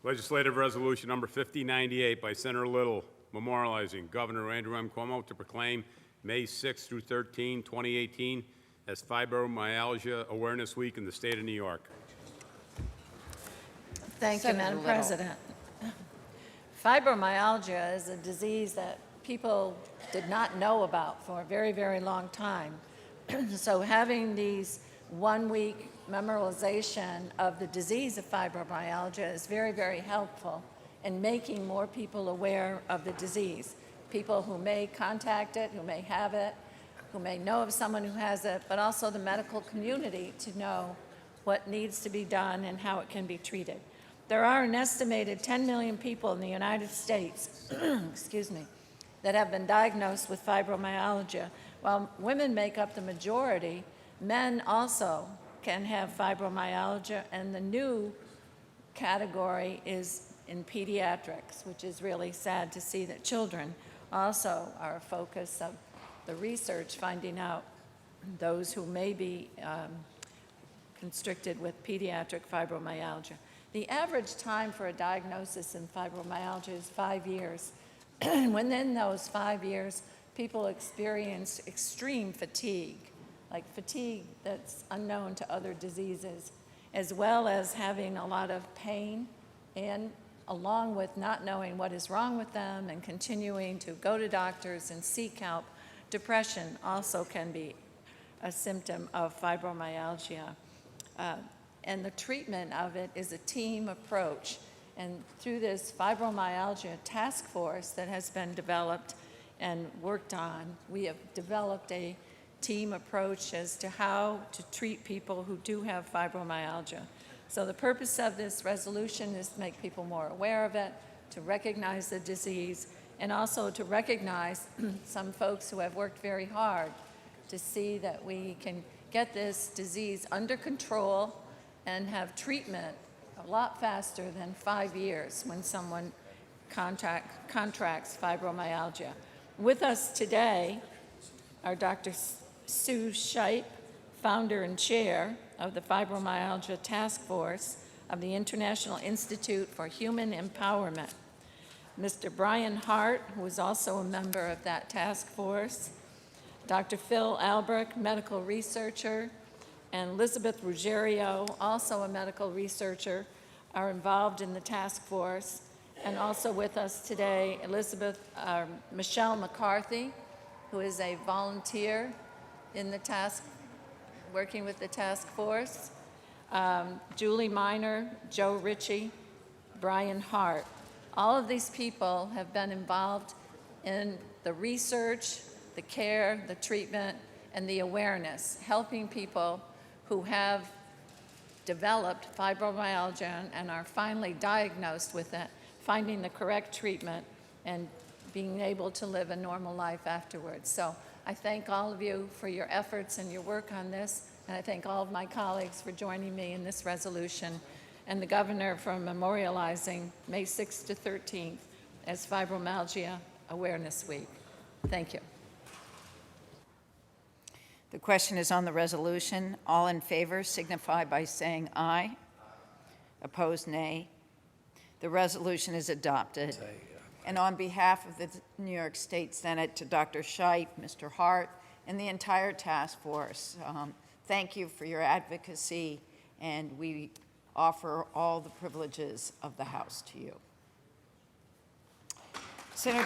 Legislative Resolution Number 5098 by Senator Little, memorializing Governor Andrew M. Cuomo to proclaim May 6 through 13, 2018 as Fibromyalgia Awareness Week in the state of New York. Thank you, Madam President. Fibromyalgia is a disease that people did not know about for a very, very long time. So having these one-week memorization of the disease of fibromyalgia is very, very helpful in making more people aware of the disease. People who may contact it, who may have it, who may know of someone who has it, but also the medical community to know what needs to be done and how it can be treated. There are an estimated 10 million people in the United States, excuse me, that have been diagnosed with fibromyalgia. While women make up the majority, men also can have fibromyalgia, and the new category is in pediatrics, which is really sad to see that children also are a focus of the research, finding out those who may be constricted with pediatric fibromyalgia. The average time for a diagnosis in fibromyalgia is 5 years. Within those 5 years, people experience extreme fatigue, like fatigue that's unknown to other diseases, as well as having a lot of pain, and along with not knowing what is wrong with them and continuing to go to doctors and seek help. Depression also can be a symptom of fibromyalgia. And the treatment of it is a team approach. And through this fibromyalgia task force that has been developed and worked on, we have developed a team approach as to how to treat people who do have fibromyalgia. So the purpose of this resolution is to make people more aware of it, to recognize the disease, and also to recognize some folks who have worked very hard to see that we can get this disease under control and have treatment a lot faster than 5 years when someone contracts fibromyalgia. With us today are Dr. Sue Shipe, founder and chair of the Fibromyalgia Task Force of the International Institute for Human Empowerment, Mr. Brian Hart, who is also a member of that task force, Dr. Phil Albrecht, medical researcher, and Elizabeth Ruggiero, also a medical researcher, are involved in the task force. And also with us today, Michelle McCarthy, who is a volunteer in the working with the task force, Julie Miner, Joe Ritchie, Brian Hart. All of these people have been involved in the research, the care, the treatment, and the awareness, helping people who have developed fibromyalgia and are finally diagnosed with it, finding the correct treatment and being able to live a normal life afterwards. So I thank all of you for your efforts and your work on this, and I thank all of my colleagues for joining me in this resolution, and the governor for memorializing May 6th to 13th as Fibromyalgia Awareness Week. Thank you. The question is on the resolution. All in favor signify by saying aye. Opposed, nay. The resolution is adopted. And on behalf of the New York State Senate, to Dr. Shipe, Mr. Hart, and the entire task force, thank you for your advocacy, and we offer all the privileges of the House to you. Senator